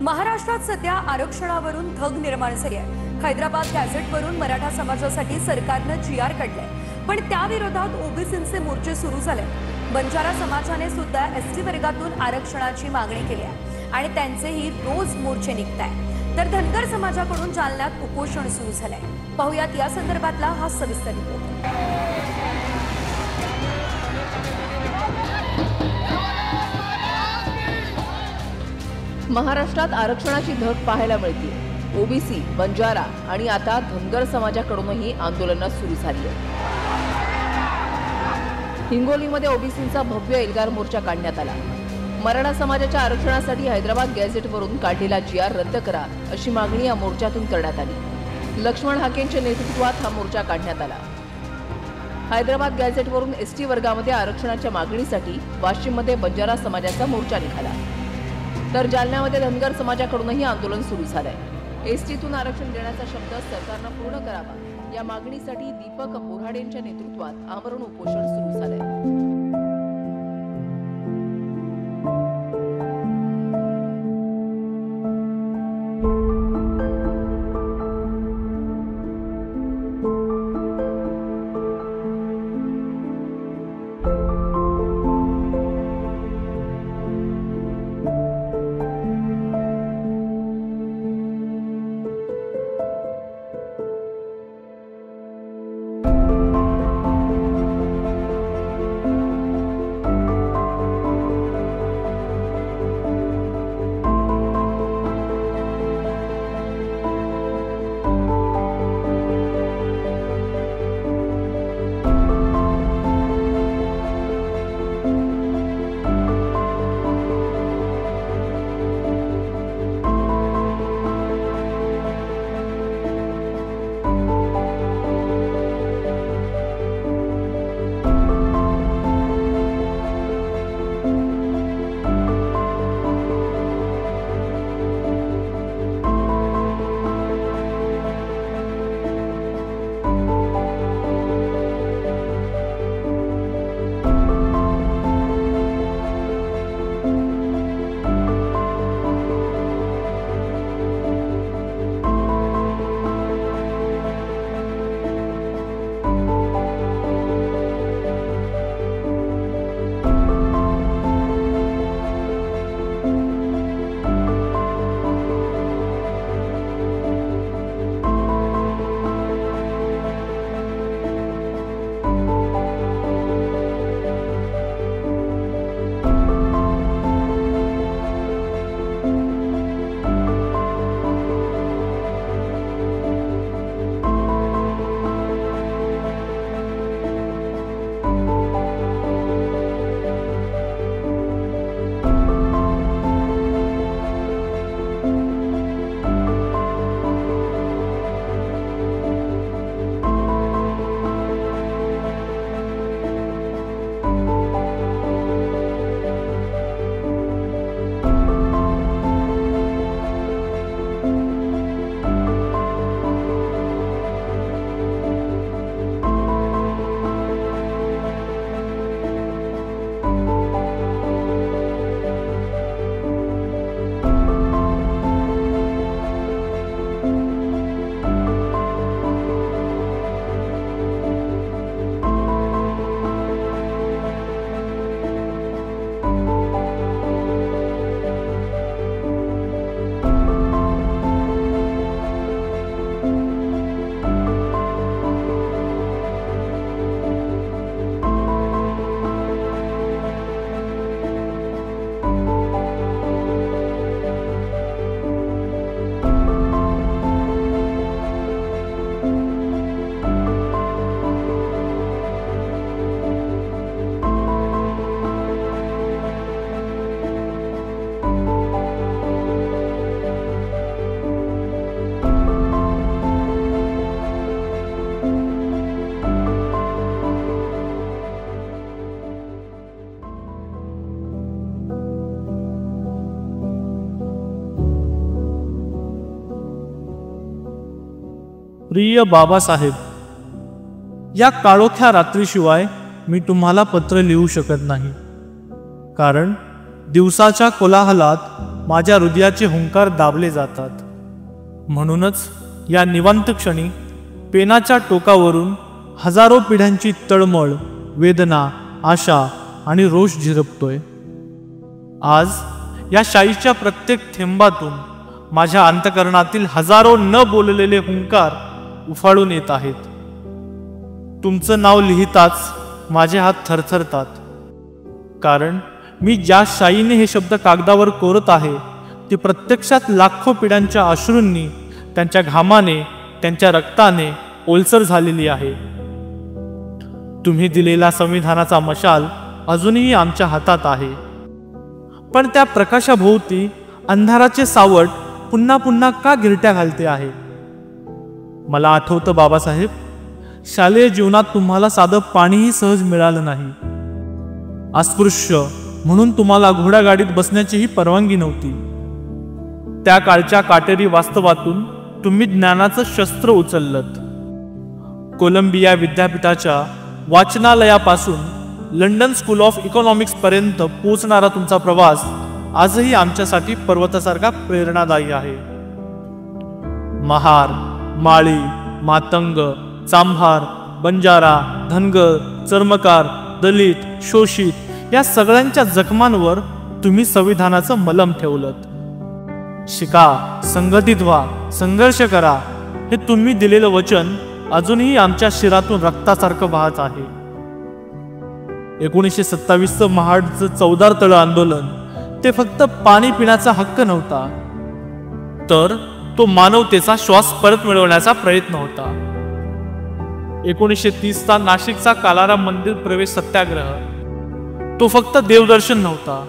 महाराष्ट्रात सध्या आरक्षणावरून धग निर्माण झाली आहे। हैदराबाद गॅझेटवरून मराठा समाजासाठी सरकारने जीआर काढलाय, पण त्या विरोधात ओबीसींचे मोर्चे सुरू झाले। बंजारा समाजाने सुद्धा एसटी वर्गातून आरक्षणाची मागणी केली आहे आणि त्यांचेही रोज मोर्चे निघतायत। तर धनगर समाजाकडून जालन्यात उपोषण सुरू झालंय। पाहुयात या संदर्भातला हा सविस्तर रिपोर्ट। महाराष्ट्रात आरक्षणाची धग पाहायला मिळते। ओबीसी, बंजारा आणि आता धनगर समाजाकडूनही आंदोलनं सुरू झाली आहेत। हिंगोलीमध्ये ओबीसींचा भव्य एल्गार मोर्चा काढण्यात आला। मराठा समाजाच्या आरक्षणासाठी हैदराबाद गॅझेटवरून काढलेला जीआर रद्द करा अशी मागणी या मोर्चातून करण्यात आली। लक्ष्मण हाकेंच्या नेतृत्वात हा मोर्चा काढण्यात आला। हैदराबाद गॅझेटवरून एसटी वर्गामध्ये आरक्षणाच्या मागणीसाठी वाशिममध्ये बंजारा समाजाचा मोर्चा निघाला। तर जालन्यामध्ये धनगर समाजाकडूनही आंदोलन सुरू झालंय। एसटीतून आरक्षण देण्याचा शब्द सरकारनं पूर्ण करावा या मागणीसाठी दीपक बोराडेंच्या नेतृत्वात आमरण उपोषण सुरू झालंय। प्रिय बाबासाहेब, या काळोख्या रात्रीशिवाय मी तुम्हाला पत्र लिहू शकत नाही, कारण दिवसाच्या कोलाहलात माझ्या हृदयाचे हुंकार दाबले जातात. म्हणूनच या निवांत क्षणी पेनाच्या टोकावरून हजारो पिढ्यांची तळमळ, वेदना, आशा आणि रोष झिरपतोय. आज या शाईच्या प्रत्येक थेंबातून माझ्या अंतकरणातील हजारो न बोललेले हुंकार उफाळून येत आहेत. तुमचं नाव लिहिताच माझे हात थरथरतात, कारण मी ज्या शाईने हे शब्द कागदावर कोरत आहे ती प्रत्यक्षात लाखो पिढ्यांच्या अश्रूंनी, त्यांच्या घामाने, त्यांच्या रक्ताने ओलसर झालेली आहे. तुम्ही दिलेला संविधानाचा मशाल अजूनही आमच्या हातात आहे, पण त्या प्रकाशाभोवती अंधाराचे सावट पुन्हा पुन्हा का गिरट्या घालते आहे? मला आठवतं बाबासाहेब, शालेय जीवनात तुम्हाला साधं पाणीही सहज मिळालं नाही. अस्पृश्य म्हणून तुम्हाला घोडागाडीत बसण्याचीही परवानगी नव्हती. त्या काळच्या काटेरी वास्तवातून तुम्ही ज्ञानाचं शस्त्र उचललत. कोलंबिया विद्यापीठाच्या वाचनालयापासून लंडन स्कूल ऑफ इकॉनॉमिक्स पर्यंत पोहोचणारा तुमचा प्रवास आजही आमच्यासाठी पर्वतासारखा प्रेरणादायी आहे. महार, माळी, मातंग, चांभार, बंजारा, धनगर, चर्मकार, दलित, शोषित या सगळ्यांच्या जखमांवर तुम्ही संविधानाचं मलम ठेवलंत. शिका, संघटित व्हा, संघर्ष करा, हे तुम्ही दिलेलं वचन अजूनही आमच्या शिरातून रक्तासारखं वाहत आहे. 1927चं महाडचं चौदार तळ आंदोलन ते फक्त पाणी पिण्याचा हक्क नव्हता, तर तो मानवतेचा श्वास परत मिळवण्याचा प्रयत्न होता. 1930चा नाशिकचा कालाराम मंदिर प्रवेश सत्याग्रह तो फक्त देवदर्शन नव्हता,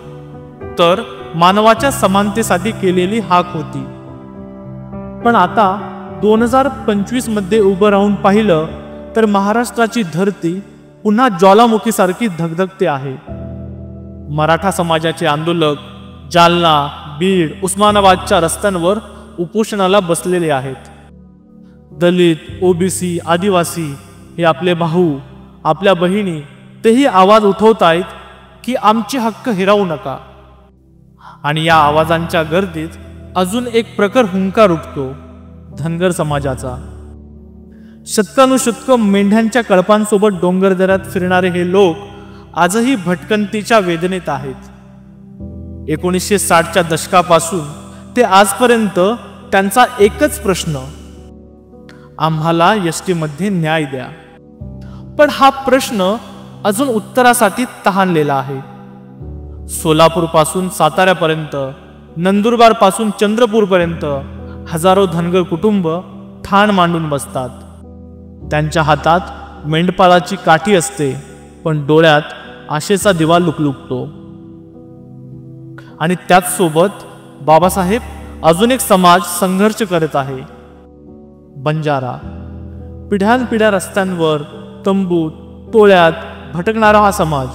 तर मानवाच्या समानतेसाठी केलेली हाक होती. पण आता 2025 मध्ये उभं राहून पाहिलं तर महाराष्ट्राची धरती पुन्हा ज्वालामुखीसारखी धगधगते आहे. मराठा समाजाचे आंदोलक जालना, बीड, उस्मानाबादच्या रस्त्यांवर उपोषणाला बसलेले आहेत. दलित, ओबीसी, आदिवासी हे आपले भाऊ, आपल्या बहिणी तेही आवाज उठवत आहेत की आमचे हक्क हिरावू नका. आणि या आवाजांच्या गर्दीत अजून एक प्रखर हुंकार उठतो, धनगर समाजाचा. शतकानुशतकं मेंढ्यांच्या कळपांसोबत डोंगरदऱ्यात फिरणारे हे लोक आजही भटकंतीच्या वेदनेत आहेत. 1960च्या दशकापासून ते आजपर्यंत त्यांचा एकच प्रश्न, आम्हाला एसटी मध्ये न्याय द्या. पण हा प्रश्न अजून उत्तरासाठी तहानलेला आहे. सोलापूर पासून साताऱ्यापर्यंत, नंदुरबार पासून चंद्रपूर पर्यंत हजारो धनगर कुटुंब ठाण मांडून बसतात. त्यांच्या हातात मेंढपाळाची काठी असते, पण डोळ्यात आशेचा दिवा लुकलुकतो. आणि त्याच सोबत बाबासाहेब अजून एक समाज संघर्ष करत आहे, बंजारा. पिढ्यानपिढ्या रस्त्यांवर, तंबूत, टोळ्यात भटकणारा हा समाज.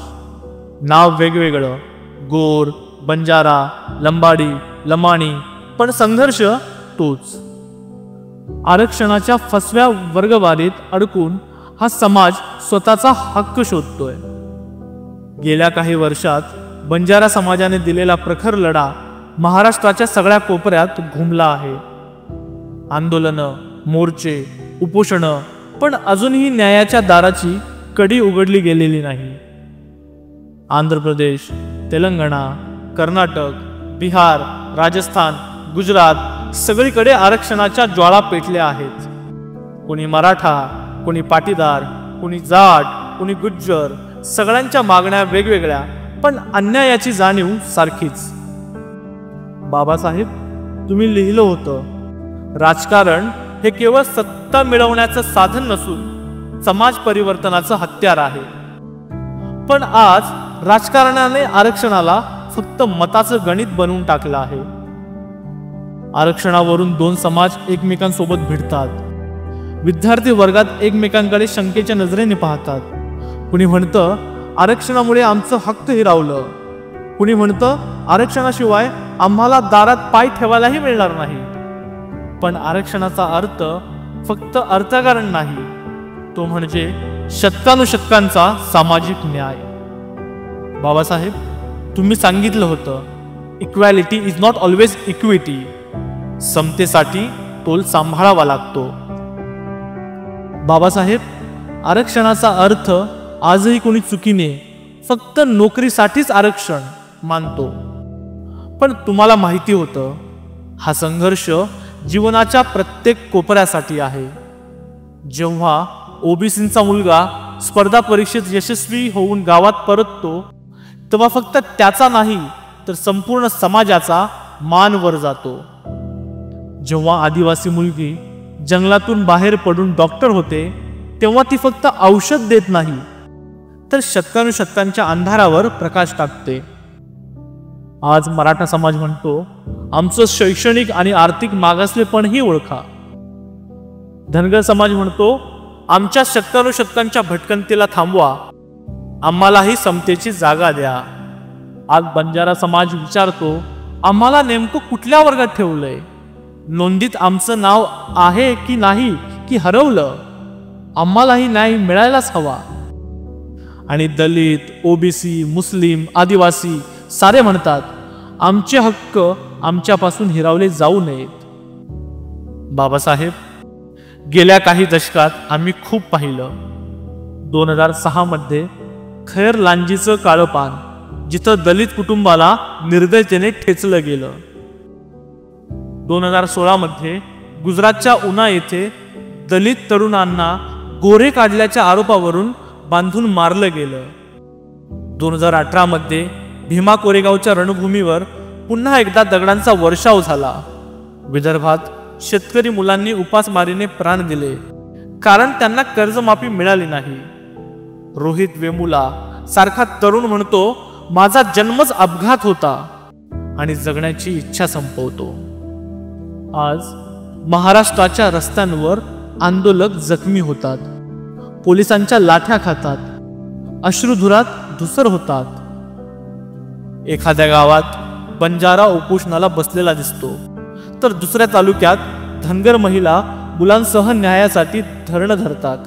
नाव वेगवेगळं, गोर, बंजारा, लंबाडी, लमाणी, पण संघर्ष तोच. आरक्षणाच्या फसव्या वर्गवारीत अडकून हा समाज स्वतःचा हक्क शोधतोय. गेल्या काही वर्षात बंजारा समाजाने दिलेला प्रखर लढा महाराष्ट्राच्या सगळ्या कोपऱ्यात घुमला आहे. आंदोलनं, मोर्चे, उपोषणं, पण अजूनही न्यायाच्या दाराची कडी उघडली गेलेली नाही. आंध्र प्रदेश, तेलंगणा, कर्नाटक, बिहार, राजस्थान, गुजरात सगळीकडे आरक्षणाच्या ज्वाळा पेटल्या आहेत. कोणी मराठा, कोणी पाटीदार, कोणी जाट, कोणी गुज्जर, सगळ्यांच्या मागण्या वेगवेगळ्या, पण अन्यायाची जाणीव सारखीच. बाबासाहेब, तुम्ही लिहिलं होतं, राजकारण हे केवळ सत्ता मिळवण्याचं साधन नसून समाज परिवर्तनाचं हत्यार आहे. पण आज राजकारणाने आरक्षणाला फक्त मताचं गणित बनवून टाकलं आहे. आरक्षणावरून दोन समाज एकमेकांसोबत भिडतात. विद्यार्थी वर्गात एकमेकांकडे शंकेच्या नजरेने पाहतात. कुणी म्हणतं आरक्षणामुळे आमचं हक्क हिरावलं, कुणी म्हणतं आरक्षणाशिवाय आम्हाला दारात पाय ठेवायलाही मिळणार नाही. पण आरक्षणाचा अर्थ फक्त अर्थकारण नाही, तो म्हणजे शतकानुशतकांचा सामाजिक न्याय. बाबासाहेब, तुम्ही सांगितलं होतं equality is not always equity. समतेसाठी तोल सांभाळावा लागतो. बाबासाहेब, आरक्षणाचा अर्थ आजही कोणी चुकीने फक्त नोकरीसाठीच आरक्षण मानतो. पण तुम्हाला माहिती होतं, हा संघर्ष जीवनाच्या प्रत्येक कोपऱ्यासाठी आहे. जेव्हा ओबीसींचा मुलगा स्पर्धा परीक्षेत यशस्वी होऊन गावात परततो, तेव्हा फक्त त्याचा नाही तर संपूर्ण समाजाचा मान वर जातो. जेव्हा आदिवासी मुलगी जंगलातून बाहेर पडून डॉक्टर होते, तेव्हा ती फक्त औषध देत नाही तर शतकानुशतकांच्या अंधारावर प्रकाश टाकते. आज मराठा समाज म्हणतो, आमचं शैक्षणिक आणि आर्थिक मागासलेपणही ओळखा. धनगर समाज म्हणतो, आमच्या शतकानुशतकांच्या भटकंतीला थांबवा, आम्हालाही समतेची जागा द्या. आज बंजारा समाज विचारतो, आम्हाला नेमकं कुठल्या वर्गात ठेवलंय? नोंदीत आमचं नाव आहे की नाही, की हरवलं? आम्हालाही न्याय मिळायलाच हवा. आणि दलित, ओबीसी, मुस्लिम, आदिवासी सारे म्हणतात, आमचे हक्क आमच्यापासून हिरावले जाऊ नयेत. बाबासाहेब, गेल्या काही दशकात आम्ही खूप पाहिलं. 2006 मध्ये खैर लांजीचं काळं पान, जिथं दलित कुटुंबाला निर्दयतेने ठेचलं गेलं. 2016 मध्ये गुजरातच्या उना येथे दलित तरुणांना गोरे काढल्याच्या आरोपावरून बांधून मारलं गेलं. 2018 मध्ये भीमा कोरेगावच्या रणभूमीवर पुन्हा एकदा दगडांचा वर्षाव झाला. विदर्भात शेतकरी मुलांनी उपासमारीने प्राण दिले, कारण त्यांना कर्जमाफी मिळाली नाही. रोहित वेमुला सारखा तरुण म्हणतो, माझा जन्मच अपघात होता आणि जगण्याची इच्छा संपवतो. आज महाराष्ट्राच्या रस्त्यांवर आंदोलक जखमी होतात, पोलिसांच्या लाठ्या खातात, अश्रुधुरात धुसर होतात. एखाद्या गावात बंजारा उपोषणाला बसलेला दिसतो, तर दुसऱ्या तालुक्यात धनगर महिला मुलांसह न्यायासाठी धरणं धरतात.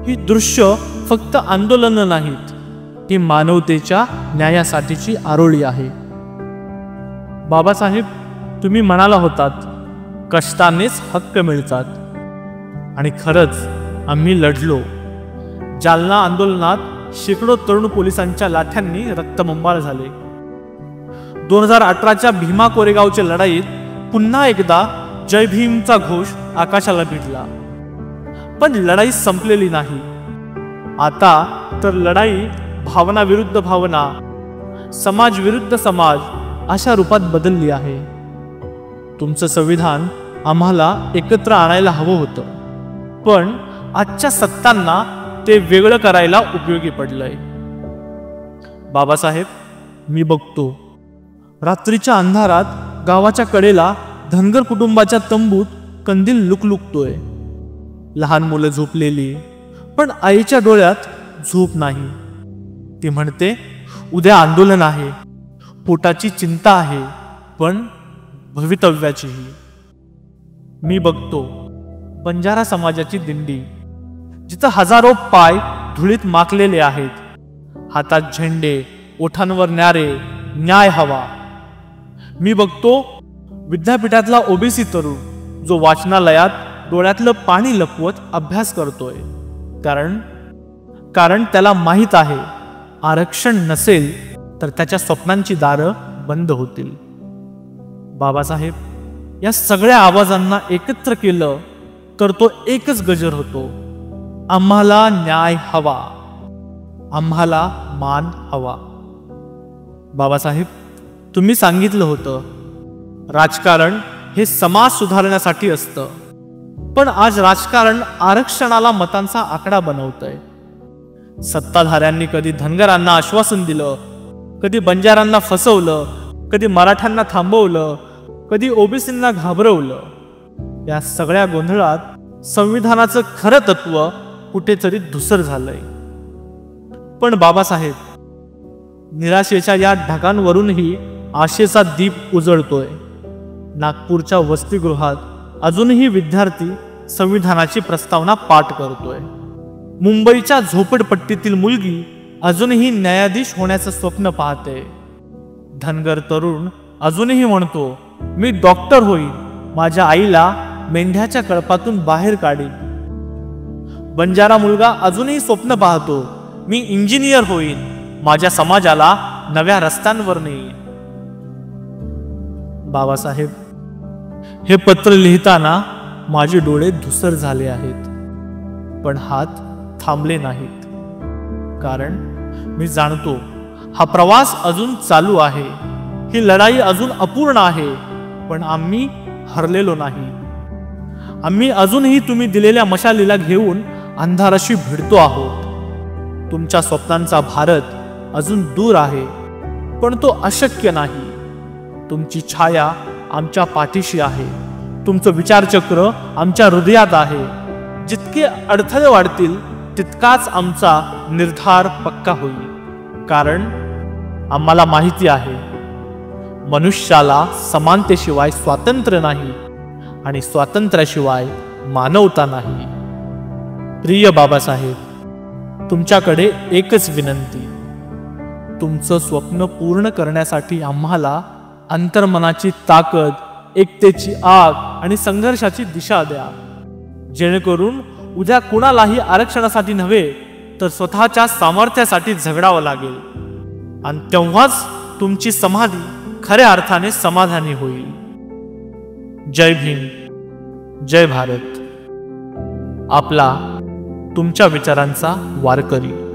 ही दृश्य फक्त आंदोलन नाहीत, ही मानवतेच्या न्यायासाठीची आरोळी आहे. बाबासाहेब, तुम्ही म्हणाला होतात, कष्टानेच हक्क मिळतात. आणि खरंच आम्ही लढलो. जालना आंदोलनात शेकडो तरुण पोलिसांच्या लाठ्यांनी रक्तबंबाळ झाले. 2018च्या भीमा कोरेगावच्या लढाईत पुन्हा एकदा जय भीमचा घोष आकाशाला भिडला. पण लढाई संपलेली नाही. आता तर लढाई भावना विरुद्ध भावना, समाज विरुद्ध समाज अशा रूपात बदलली आहे. तुमचं संविधान आम्हाला एकत्र आणायला हवं होतं, पण आजच्या सत्तांना ते वेगळं करायला उपयोगी पडलंय. बाबासाहेब, मी बघतो, रात्रीच्या अंधारात गावाच्या कडेला धनगर कुटुंबाच्या तंबूत कंदील लुकलुकतोय. लहान मुलं झोपलेली, पण आईच्या डोळ्यात झोप नाही. ती म्हणते, उद्या आंदोलन आहे, पोटाची चिंता आहे, पण भवितव्याचीही. मी बघतो बंजारा समाजाची दिंडी, जिथं हजारो पाय धुळीत माखलेले आहेत, हातात झेंडे, ओठांवर न्यारे, न्याय हवा. मी बघतो विद्यापीठातला ओबीसी तरुण, जो वाचनालयात डोळ्यातलं पाणी लपवत अभ्यास करतोय, कारण त्याला माहित आहे, आरक्षण नसेल तर त्याच्या स्वप्नांची दारं बंद होतील. बाबासाहेब, या सगळ्या आवाजांना एकत्र केलं तर तो एकच गजर होतो, आम्हाला न्याय हवा, आम्हाला मान हवा. बाबासाहेब, तुम्ही सांगितलं होतं, राजकारण हे समाज सुधारण्यासाठी असतं, पण आज राजकारण आरक्षणाला मतांचा आकडा बनवतंय. सत्ताधाऱ्यांनी कधी धनगरांना आश्वासन दिलं, कधी बंजारांना फसवलं, कधी मराठ्यांना थांबवलं, कधी ओबीसींना घाबरवलं. या सगळ्या गोंधळात संविधानाचं खरं तत्व कुठेतरी धुसर झालंय. पण बाबासाहेब, निराशेच्या या ढगांवरूनही आशेचा दीप उजळतोय. नागपूरच्या वसतिगृहात अजूनही विद्यार्थी संविधानाची प्रस्तावना पाठ करतोय. मुंबईच्या झोपडपट्टीतील मुलगी अजूनही न्यायाधीश होण्याचं स्वप्न पाहते. धनगर तरुण अजूनही म्हणतो, मी डॉक्टर होईन, माझ्या आईला मेंढ्याच्या कळपातून बाहेर काढीन. बंजारा मुलगा अजूनही स्वप्न पाहतो, मी इंजिनियर होईन, माझ्या समाजाला नव्या रस्त्यांवर नेईन. बाबासाहेब, हे पत्र लिहिताना माझे डोळे धुसर झाले आहेत, पण हात थांबले नाहीत. कारण मी जाणतो, हा प्रवास अजून चालू आहे, ही लढाई अजून अपूर्ण आहे, पण आम्ही हरलेलो नाही. आम्ही अजूनही तुम्ही दिलेल्या मशालीला घेऊन अंधाराशी भिडतो आहोत. तुमच्या स्वप्नांचा भारत अजून दूर आहे, पण तो अशक्य नाही. तुमची छाया आमच्या पाठीशी आहे, तुमचं विचारचक्र आमच्या हृदयात आहे. जितके अडथळे वाढतील तितकाच आमचा निर्धार पक्का होईल. कारण आम्हाला माहिती आहे, मनुष्याला समानतेशिवाय स्वातंत्र्य नाही आणि स्वातंत्र्याशिवाय मानवता नाही. प्रिय बाबासाहेब, तुमच्याकडे एकच विनंती, तुमचं स्वप्न पूर्ण करण्यासाठी आम्हाला अंतर्मनाची ताकद, एकतेची आग आणि संघर्षाची दिशा द्या. जेणेकरून उद्या कुणालाही आरक्षणासाठी नव्हे तर स्वतःच्या सामर्थ्यासाठी झगडावं लागेल. आणि तेव्हाच तुमची समाधी खऱ्या अर्थाने समाधानी होईल. जय भीम, जय भारत. आपला तुमच्या विचारांचा वारकरी.